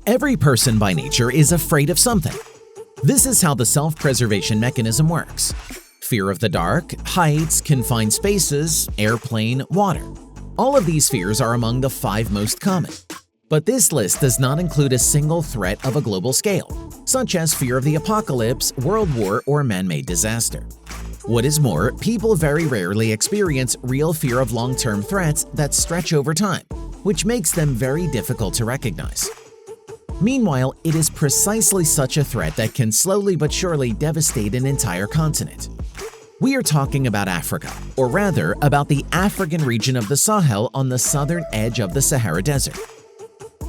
Every person by nature is afraid of something. This is how the self-preservation mechanism works. Fear of the dark, heights, confined spaces, airplane, water. All of these fears are among the 5 most common. But this list does not include a single threat of a global scale, such as fear of the apocalypse, world war, or man-made disaster. What is more, people very rarely experience real fear of long-term threats that stretch over time, which makes them very difficult to recognize. Meanwhile, it is precisely such a threat that can slowly but surely devastate an entire continent. We are talking about Africa, or rather about the African region of the Sahel on the southern edge of the Sahara Desert.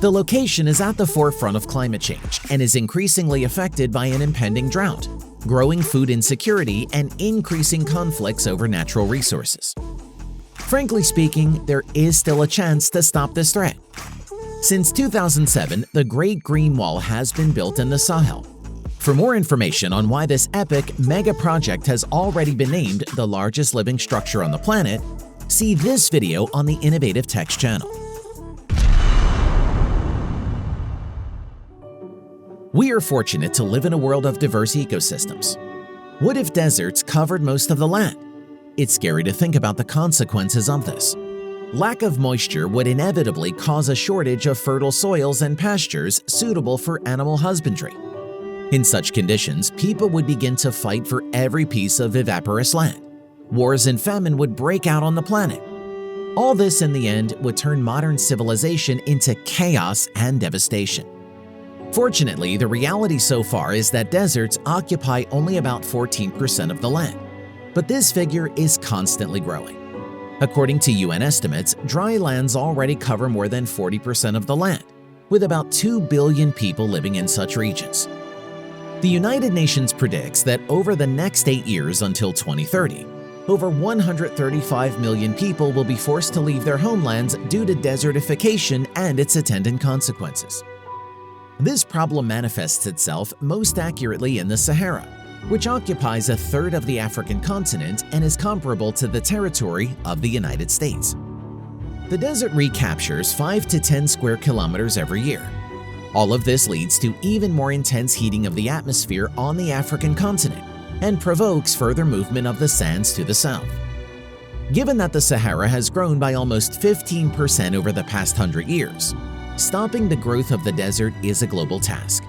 The location is at the forefront of climate change and is increasingly affected by an impending drought, growing food insecurity, and increasing conflicts over natural resources. Frankly speaking, there is still a chance to stop this threat. Since 2007, the Great Green Wall has been built in the Sahel. For more information on why this epic mega project has already been named the largest living structure on the planet, see this video on the Innovative Techs channel. We are fortunate to live in a world of diverse ecosystems. What if deserts covered most of the land? It's scary to think about the consequences of this. Lack of moisture would inevitably cause a shortage of fertile soils and pastures suitable for animal husbandry. In such conditions, people would begin to fight for every piece of viviparous land. Wars and famine would break out on the planet. All this in the end would turn modern civilization into chaos and devastation. Fortunately, the reality so far is that deserts occupy only about 14% of the land, but this figure is constantly growing. According to UN estimates, dry lands already cover more than 40% of the land, with about 2 billion people living in such regions. The United Nations predicts that over the next 8 years until 2030, over 135 million people will be forced to leave their homelands due to desertification and its attendant consequences. This problem manifests itself most accurately in the Sahara, which occupies a third of the African continent and is comparable to the territory of the United States. The desert recaptures 5 to 10 square kilometers every year. All of this leads to even more intense heating of the atmosphere on the African continent and provokes further movement of the sands to the south. Given that the Sahara has grown by almost 15% over the past 100 years, stopping the growth of the desert is a global task.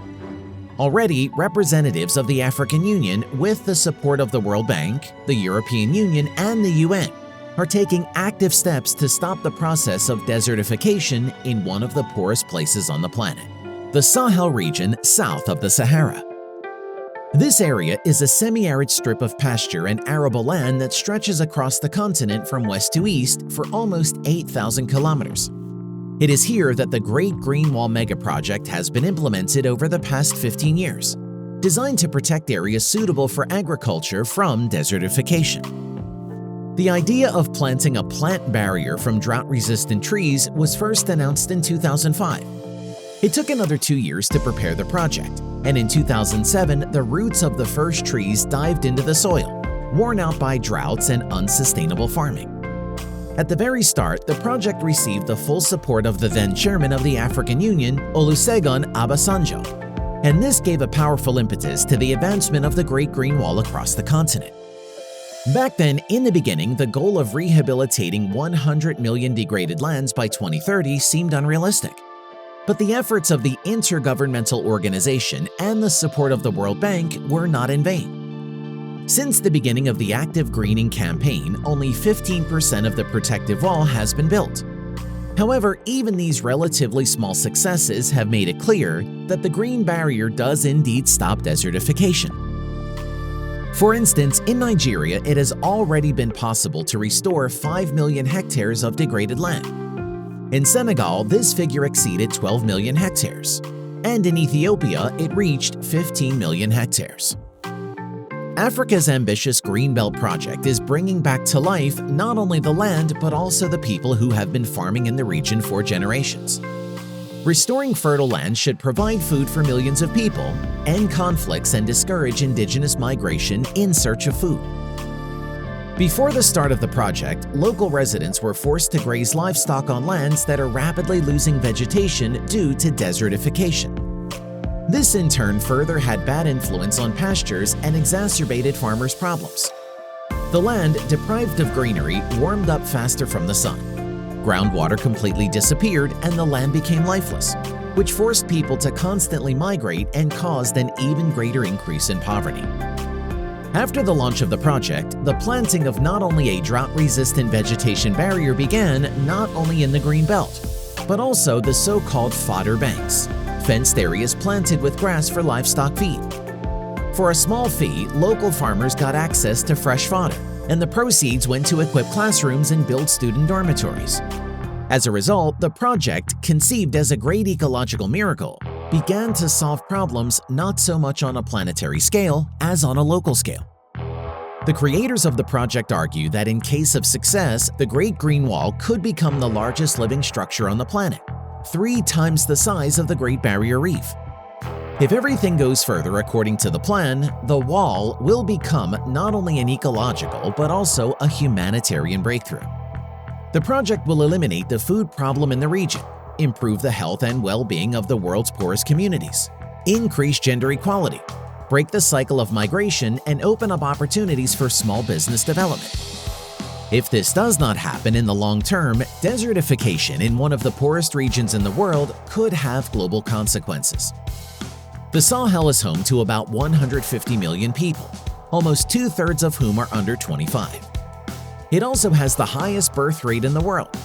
Already, representatives of the African Union, with the support of the World Bank, the European Union, and the UN, are taking active steps to stop the process of desertification in one of the poorest places on the planet, the Sahel region south of the Sahara. This area is a semi-arid strip of pasture and arable land that stretches across the continent from west to east for almost 8,000 kilometers. It is here that the Great Green Wall megaproject has been implemented over the past 15 years, designed to protect areas suitable for agriculture from desertification. The idea of planting a plant barrier from drought-resistant trees was first announced in 2005. It took another 2 years to prepare the project, and in 2007, the roots of the first trees dived into the soil, worn out by droughts and unsustainable farming. At the very start, the project received the full support of the then chairman of the African Union, Olusegun Obasanjo, and this gave a powerful impetus to the advancement of the Great Green Wall across the continent. Back then, in the beginning, the goal of rehabilitating 100 million degraded lands by 2030 seemed unrealistic. But the efforts of the Intergovernmental Organization and the support of the World Bank were not in vain. Since the beginning of the active greening campaign, only 15% of the protective wall has been built. However, even these relatively small successes have made it clear that the green barrier does indeed stop desertification. For instance, in Nigeria, it has already been possible to restore 5 million hectares of degraded land. In Senegal, this figure exceeded 12 million hectares, and in Ethiopia, it reached 15 million hectares. Africa's ambitious Greenbelt project is bringing back to life not only the land but also the people who have been farming in the region for generations. Restoring fertile land should provide food for millions of people, end conflicts, and discourage indigenous migration in search of food. Before the start of the project, local residents were forced to graze livestock on lands that are rapidly losing vegetation due to desertification. This in turn further had bad influence on pastures and exacerbated farmers' problems. The land, deprived of greenery, warmed up faster from the sun. Groundwater completely disappeared and the land became lifeless, which forced people to constantly migrate and caused an even greater increase in poverty. After the launch of the project, the planting of not only a drought-resistant vegetation barrier began not only in the green belt, but also the so-called fodder banks, fenced areas planted with grass for livestock feed. For a small fee, local farmers got access to fresh fodder, and the proceeds went to equip classrooms and build student dormitories. As a result, the project, conceived as a great ecological miracle, began to solve problems not so much on a planetary scale as on a local scale. The creators of the project argue that in case of success, the Great Green Wall could become the largest living structure on the planet, 3 times the size of the Great Barrier Reef. If everything goes further according to the plan, the wall will become not only an ecological but also a humanitarian breakthrough. The project will eliminate the food problem in the region, improve the health and well-being of the world's poorest communities, increase gender equality, break the cycle of migration, and open up opportunities for small business development. If this does not happen in the long term, desertification in one of the poorest regions in the world could have global consequences. The Sahel is home to about 150 million people, almost 2/3 of whom are under 25. It also has the highest birth rate in the world.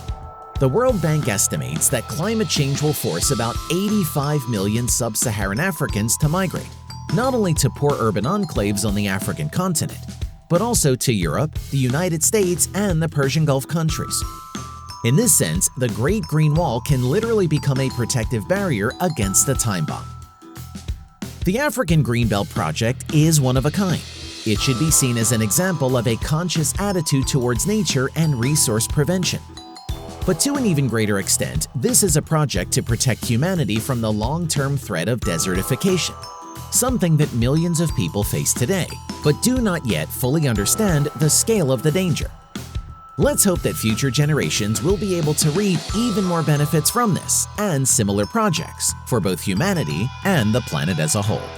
The World Bank estimates that climate change will force about 85 million sub-Saharan Africans to migrate, not only to poor urban enclaves on the African continent, but also to Europe, the United States, and the Persian Gulf countries. In this sense, the Great Green Wall can literally become a protective barrier against the time bomb. The African Greenbelt Project is one of a kind. It should be seen as an example of a conscious attitude towards nature and resource prevention. But to an even greater extent, this is a project to protect humanity from the long-term threat of desertification, something that millions of people face today, but do not yet fully understand the scale of the danger. Let's hope that future generations will be able to reap even more benefits from this and similar projects for both humanity and the planet as a whole.